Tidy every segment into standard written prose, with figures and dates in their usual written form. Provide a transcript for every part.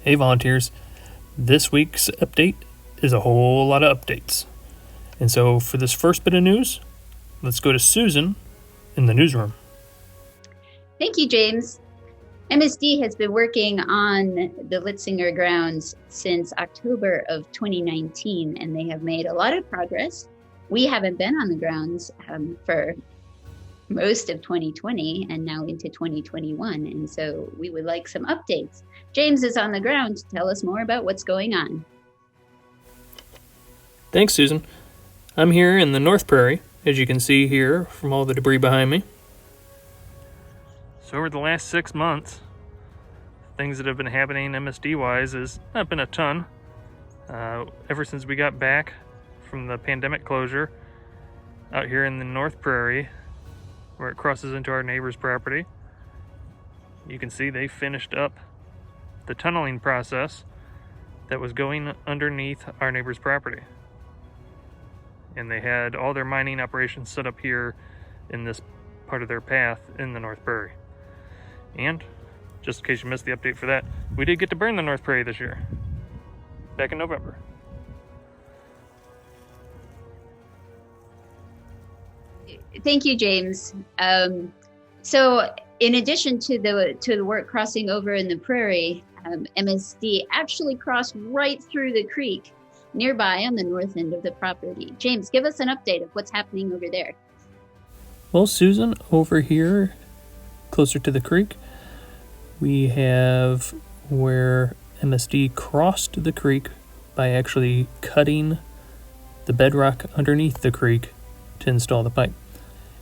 Hey volunteers, this week's update is a whole lot of updates. And so for this first bit of news, let's go to Susan in the newsroom. Thank you, James. MSD has been working on the Litzinger grounds since October of 2019, and they have made a lot of progress. We haven't been on the grounds for most of 2020 and now into 2021, and so we would like some updates. James is on the ground to tell us more about what's going on. Thanks, Susan. I'm here in the North Prairie, as you can see here from all the debris behind me. So over the last 6 months, things that have been happening MSD-wise has not been a ton. Ever since we got back from the pandemic closure out here in the North Prairie, where it crosses into our neighbor's property, you can see they finished up the tunneling process that was going underneath our neighbor's property. And they had all their mining operations set up here in this part of their path in the North Prairie. And just in case you missed the update for that, we did get to burn the North Prairie this year, back in November. Thank you, James. So in addition to the work crossing over in the prairie, MSD actually crossed right through the creek nearby on the north end of the property. James, give us an update of what's happening over there. Well, Susan, over here, closer to the creek, we have where MSD crossed the creek by actually cutting the bedrock underneath the creek to install the pipe.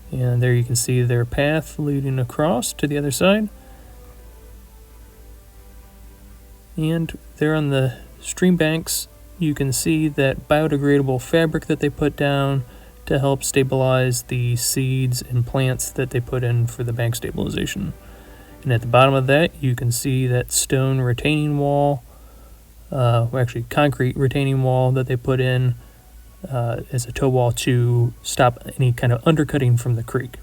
And there you can see their path leading across to the other side. And there on the stream banks, you can see that biodegradable fabric that they put down to help stabilize the seeds and plants that they put in for the bank stabilization. And at the bottom of that, you can see that stone retaining wall, actually concrete retaining wall that they put in as a toe wall to stop any kind of undercutting from the creek.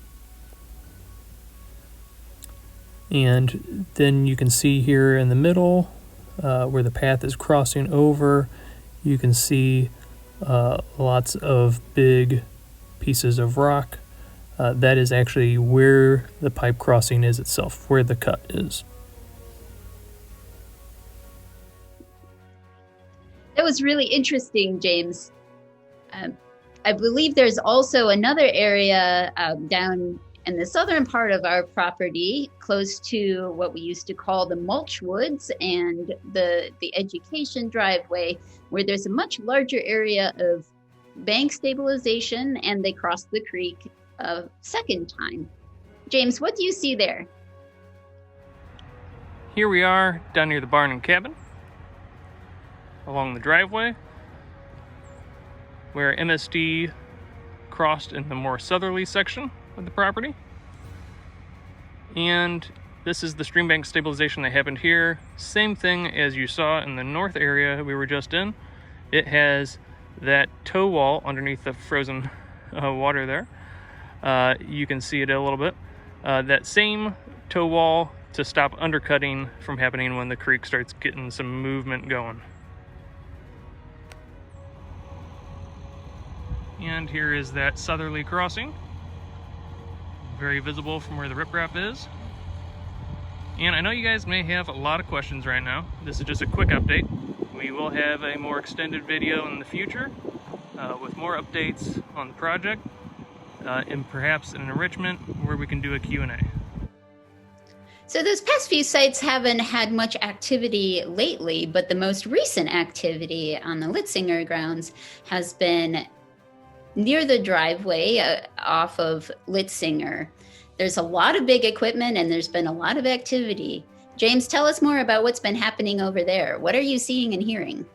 And then you can see here in the middle, where the path is crossing over, you can see lots of big pieces of rock. That is actually where the pipe crossing is itself, where the cut is. That was really interesting, James. I believe there's also another area down in the southern part of our property, close to what we used to call the mulch woods and the education driveway, where there's a much larger area of bank stabilization, and they crossed the creek a second time. James, what do you see there? Here we are down near the barn and cabin, along the driveway, where MSD crossed in the more southerly section of the property. And this is the stream bank stabilization that happened here. Same thing as you saw in the north area we were just in. It has that toe wall underneath the frozen water there. You can see it a little bit. That same toe wall to stop undercutting from happening when the creek starts getting some movement going. And here is that southerly crossing, very visible from where the riprap is. And I know you guys may have a lot of questions right now. This is just a quick update. We will have a more extended video in the future with more updates on the project and perhaps an enrichment where we can do a Q&A. So those past few sites haven't had much activity lately, but the most recent activity on the Litzinger grounds has been near the driveway off of Litzinger. There's a lot of big equipment and there's been a lot of activity. James, tell us more about what's been happening over there. What are you seeing and hearing?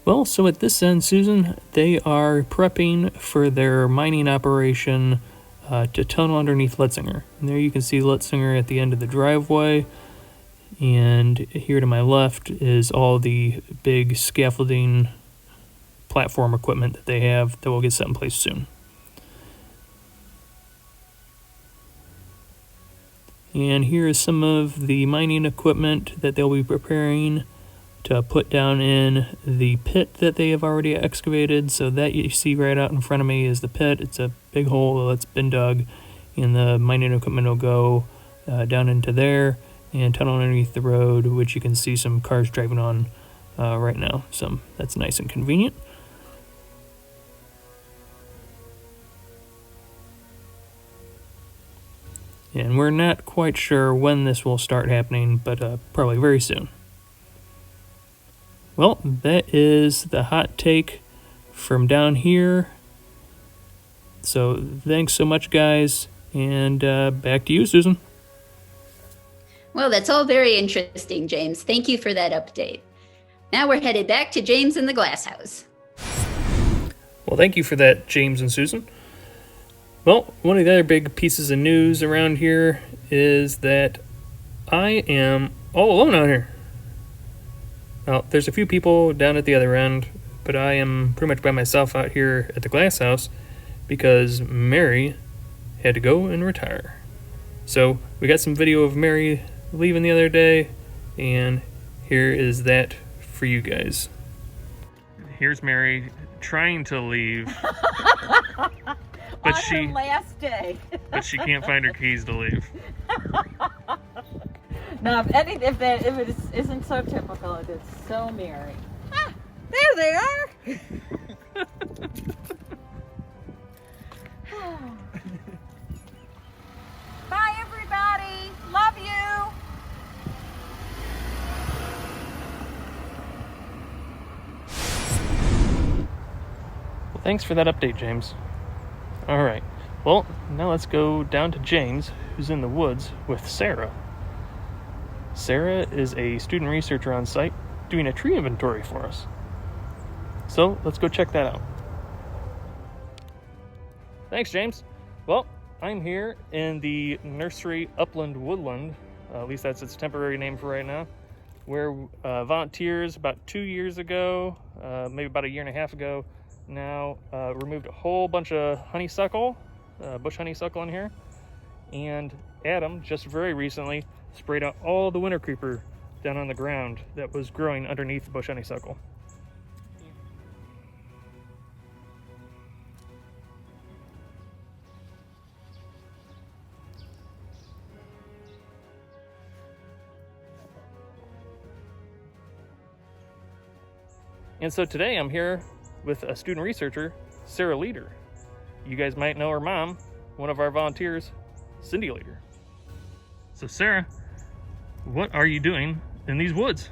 Well, so at this end, Susan, they are prepping for their mining operation to tunnel underneath Litzinger. And there you can see Litzinger at the end of the driveway. And here to my left is all the big scaffolding platform equipment that they have that will get set in place soon. And here is some of the mining equipment that they'll be preparing to put down in the pit that they have already excavated. So that you see right out in front of me is the pit. It's a big hole that's been dug, and the mining equipment will go down into there and tunnel underneath the road, which you can see some cars driving on right now. So that's nice and convenient. And we're not quite sure when this will start happening, but probably very soon. Well, that is the hot take from down here. So thanks so much, guys, and back to you, Susan. Well, that's all very interesting, James. Thank you for that update. Now we're headed back to James in the glass house. Well, thank you for that, James and Susan. Well, one of the other big pieces of news around here is that I am all alone out here. Well, there's a few people down at the other end, but I am pretty much by myself out here at the glass house because Mary had to go and retire. So we got some video of Mary leaving the other day, and here is that for you guys. Here's Mary trying to leave. But on her last day. But she can't find her keys to leave. Now, if it isn't so typical, it's so Mary. Ah, there they are. Bye, everybody. Love you. Well, thanks for that update, James. All right. Well, now let's go down to James, who's in the woods with Sarah. Sarah is a student researcher on site doing a tree inventory for us. So let's go check that out. Thanks, James. Well, I'm here in the Nursery Upland Woodland, at least that's its temporary name for right now, where volunteers about 2 years ago, maybe about a year and a half ago, now removed a whole bunch of honeysuckle, bush honeysuckle in here, and Adam just very recently sprayed out all the winter creeper down on the ground that was growing underneath the bush honeysuckle. And so today I'm here with a student researcher, Sarah Leader. You guys might know her mom, one of our volunteers, Cindy Leader. So Sarah, what are you doing in these woods?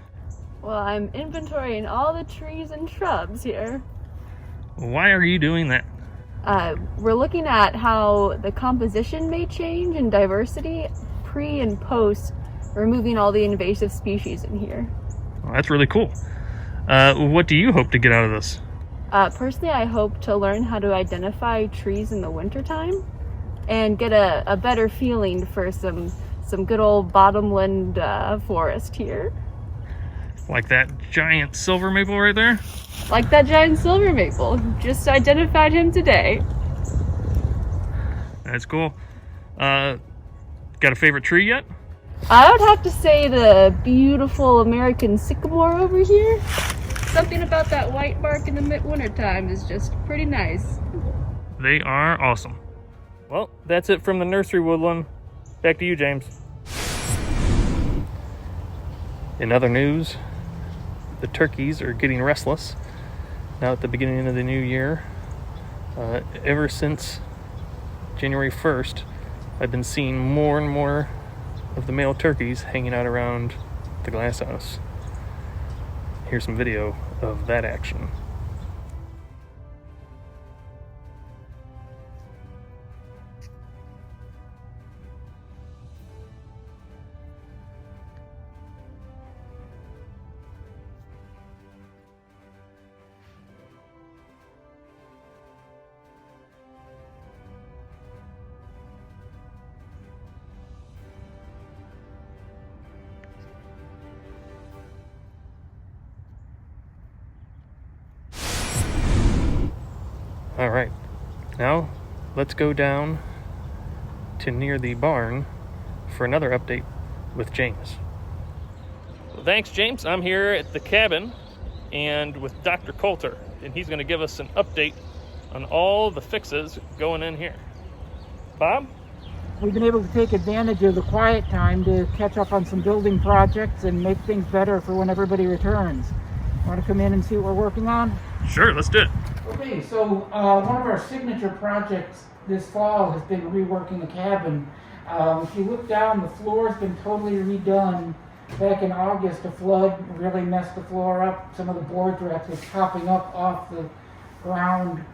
Well, I'm inventorying all the trees and shrubs here. Why are you doing that? We're looking at how the composition may change in diversity pre and post removing all the invasive species in here. Well, that's really cool. What do you hope to get out of this? Personally, I hope to learn how to identify trees in the wintertime and get a better feeling for some good old bottomland forest here. Like that giant silver maple right there? Like that giant silver maple. Just identified him today. That's cool. Got a favorite tree yet? I would have to say the beautiful American sycamore over here. Something about that white bark in the wintertime is just pretty nice. They are awesome. Well, that's it from the nursery woodland. Back to you, James. In other news, the turkeys are getting restless now at the beginning of the new year. Ever since January 1st, I've been seeing more and more of the male turkeys hanging out around the glass house. Here's some video of that action. All right, now let's go down to near the barn for another update with James. Well, thanks, James. I'm here at the cabin and with Dr. Coulter, and he's going to give us an update on all the fixes going in here. Bob? We've been able to take advantage of the quiet time to catch up on some building projects and make things better for when everybody returns. Want to come in and see what we're working on? Sure, let's do it. Okay, so one of our signature projects this fall has been reworking the cabin. If you look down, the floor's been totally redone. Back in August, a flood really messed the floor up. Some of the boards were actually popping up off the ground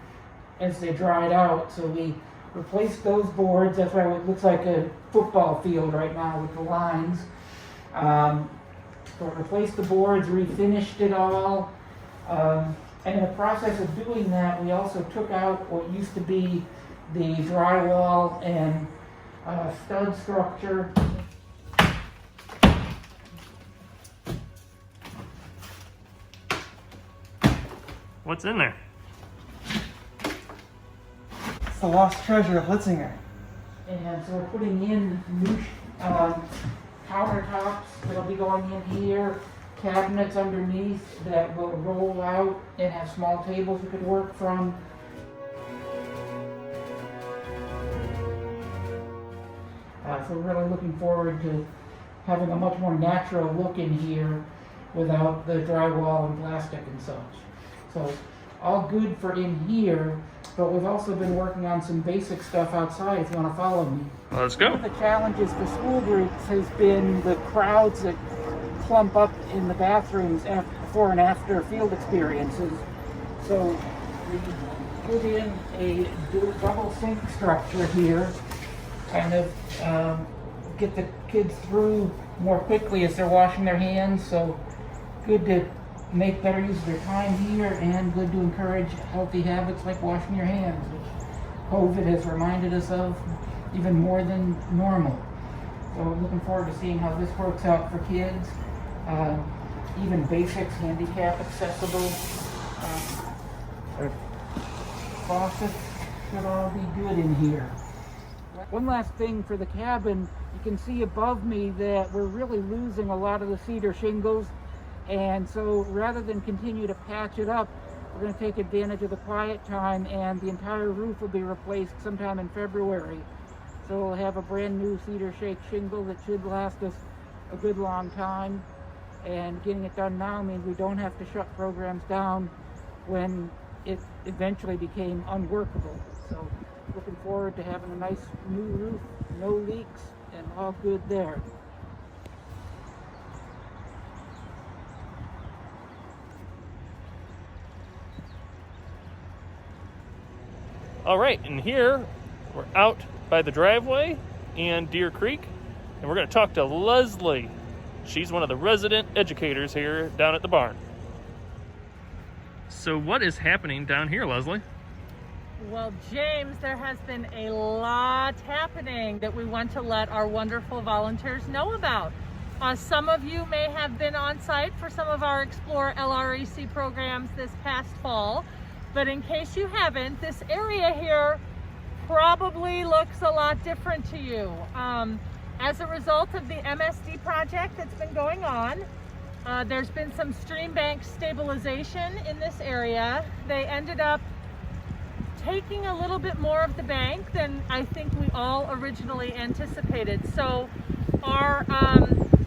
as they dried out, so we replaced those boards. That's why it looks like a football field right now with the lines. So replaced the boards, refinished it all. And in the process of doing that, we also took out what used to be the drywall and stud structure. What's in there? It's the lost treasure of Litzinger. And so we're putting in new countertops that'll be going in here, cabinets underneath that will roll out and have small tables you could work from. So we're really looking forward to having a much more natural look in here without the drywall and plastic and such. So all good for in here, but we've also been working on some basic stuff outside if you want to follow me. Let's go. One of the challenges for school groups has been the crowds that clump up in the bathrooms before and after field experiences. So we put in a double sink structure here, kind of get the kids through more quickly as they're washing their hands. So good to make better use of their time here and good to encourage healthy habits like washing your hands, which COVID has reminded us of even more than normal. So I'm looking forward to seeing how this works out for kids. Even basics, handicap accessible. Faucets should all be good in here. One last thing for the cabin, you can see above me that we're really losing a lot of the cedar shingles. And so rather than continue to patch it up, we're going to take advantage of the quiet time and the entire roof will be replaced sometime in February. So we'll have a brand new cedar shake shingle that should last us a good long time. And getting it done now means we don't have to shut programs down when it eventually became unworkable. So looking forward to having a nice new roof, no leaks, and all good there. All right, and here we're out by the driveway and Deer Creek, and we're going to talk to Leslie. She's one of the resident educators here down at the barn. So what is happening down here, Leslie? Well, James, there has been a lot happening that we want to let our wonderful volunteers know about. Some of you may have been on site for some of our Explore LREC programs this past fall. But in case you haven't, this area here probably looks a lot different to you. As a result of the Msd project that's been going on, there's been some stream bank stabilization in this area. They ended up taking a little bit more of the bank than I think we all originally anticipated. So our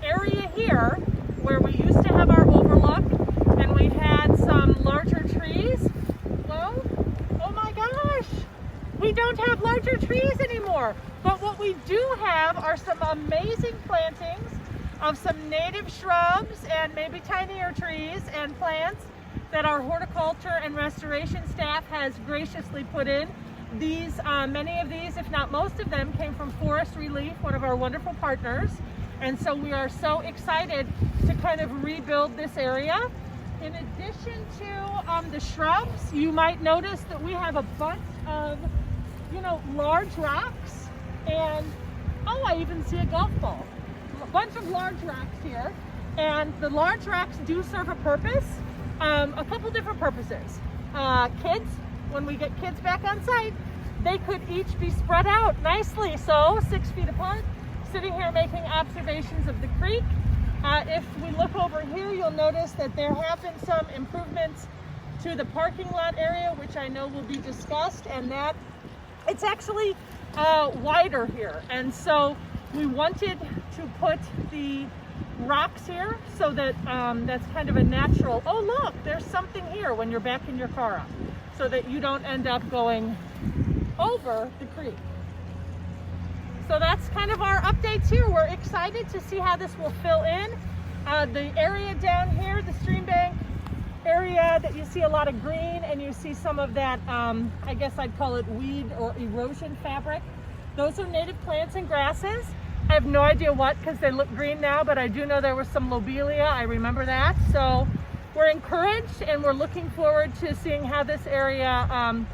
area here, where we used to have our overlook and we had some larger trees, well, oh my gosh, we don't have larger trees anymore. But what we do have are some amazing plantings of some native shrubs and maybe tinier trees and plants that our horticulture and restoration staff has graciously put in. These, many of these, if not most of them, came from Forest Relief, one of our wonderful partners. And so we are so excited to kind of rebuild this area. In addition to the shrubs, you might notice that we have a bunch of, large rocks. And, oh, I even see a golf ball. A bunch of large rocks here. And the large rocks do serve a purpose, a couple different purposes. Kids, when we get kids back on site, they could each be spread out nicely. So 6 feet apart, sitting here making observations of the creek. If we look over here, you'll notice that there have been some improvements to the parking lot area, which I know will be discussed, and that it's actually wider here. And so we wanted to put the rocks here so that that's kind of a natural, oh look, there's something here when you're backing your car up, so that you don't end up going over the creek. So that's kind of our updates here. We're excited to see how this will fill in. The area down here, the stream bank area that you see a lot of green, and you see some of that, I guess I'd call it weed or erosion fabric. Those are native plants and grasses. I have no idea what, because they look green now, but I do know there was some lobelia. I remember that. So we're encouraged, and we're looking forward to seeing how this area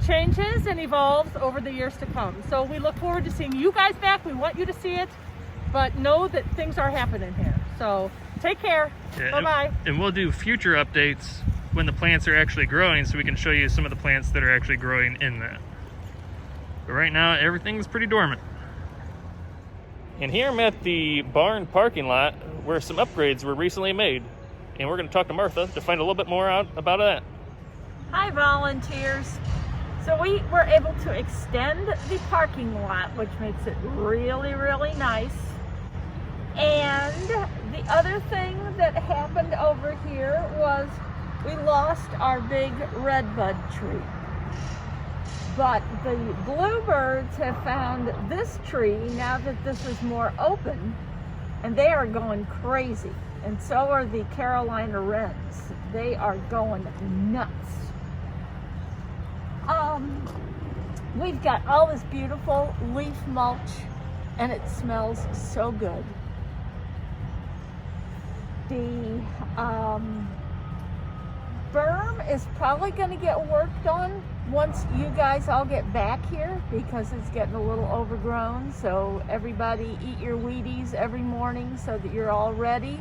changes and evolves over the years to come. So we look forward to seeing you guys back. We want you to see it, but know that things are happening here. So take care. Yeah, Bye-bye. And we'll do future updates when the plants are actually growing, so we can show you some of the plants that are actually growing in that. But right now, everything's pretty dormant. And here I'm at the barn parking lot where some upgrades were recently made. And we're going to talk to Martha to find a little bit more out about that. Hi, volunteers. So we were able to extend the parking lot, which makes it really, really nice. And the other thing that happened over here was we lost our big redbud tree. But the bluebirds have found this tree now that this is more open, and they are going crazy. And so are the Carolina wrens. They are going nuts. We've got all this beautiful leaf mulch, and it smells so good. The berm is probably going to get worked on once you guys all get back here, because it's getting a little overgrown. So everybody eat your Wheaties every morning so that you're all ready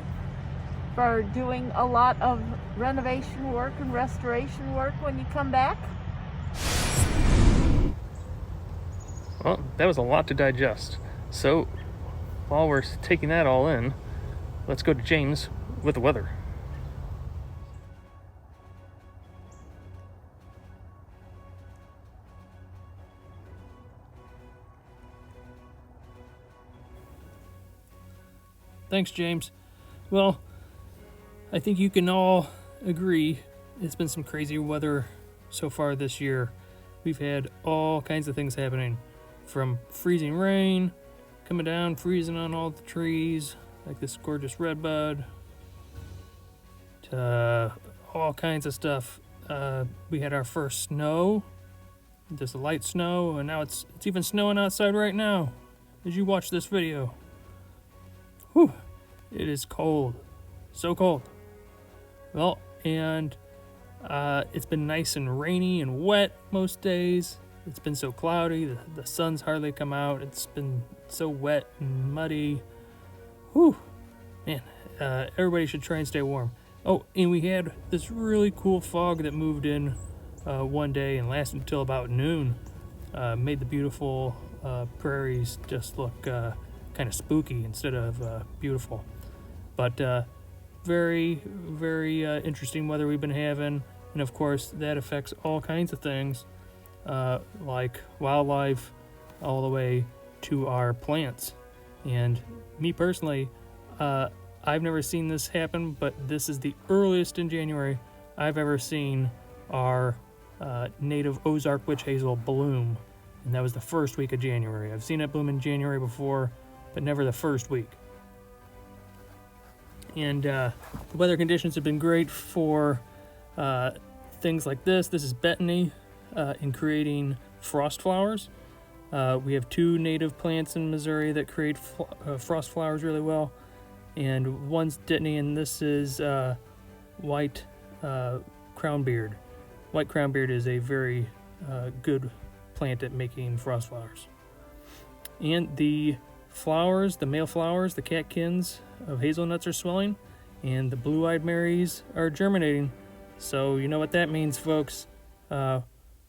for doing a lot of renovation work and restoration work when you come back. Well, that was a lot to digest. So while we're taking that all in, let's go to James with the weather. Thanks, James. Well, I think you can all agree it's been some crazy weather so far this year. We've had all kinds of things happening, from freezing rain coming down, freezing on all the trees, like this gorgeous redbud, to all kinds of stuff. We had our first snow, just a light snow, and now it's even snowing outside right now as you watch this video. Whew, it is cold, so cold. Well, and it's been nice and rainy and wet most days. It's been so cloudy, the sun's hardly come out. It's been so wet and muddy. Whew, man, everybody should try and stay warm. Oh, and we had this really cool fog that moved in one day and lasted until about noon. Made the beautiful prairies just look kind of spooky instead of beautiful. But very, very interesting weather we've been having. And of course, that affects all kinds of things, like wildlife, all the way to our plants. And me personally, I've never seen this happen, but this is the earliest in January I've ever seen our native Ozark witch hazel bloom. And that was the first week of January. I've seen it bloom in January before, but never the first week. And the weather conditions have been great for things like this. This is betony in creating frost flowers. We have two native plants in Missouri that create frost flowers really well. And one's dittany, and this is white crownbeard. White crownbeard is a very good plant at making frost flowers. And the flowers, the male flowers, the catkins of hazelnuts are swelling, and the blue-eyed Marys are germinating. So you know what that means, folks.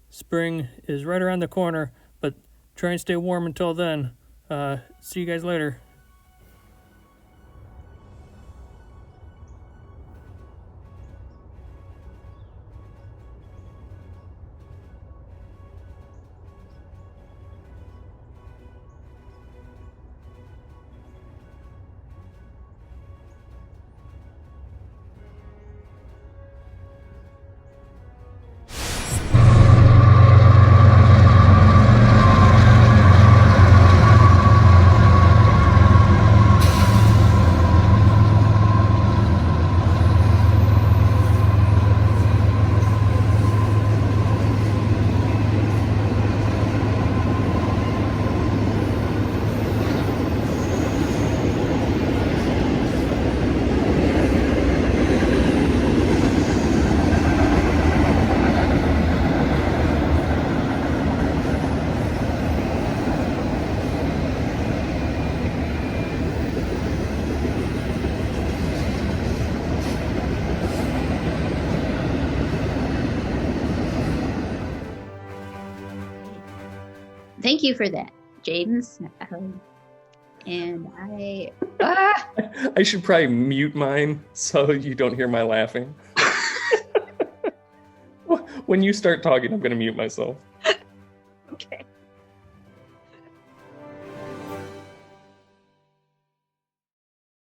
Spring is right around the corner, but try and stay warm until then. See you guys later. thank you for that, James. And I should probably mute mine so you don't hear my laughing. When you start talking, I'm going to mute myself.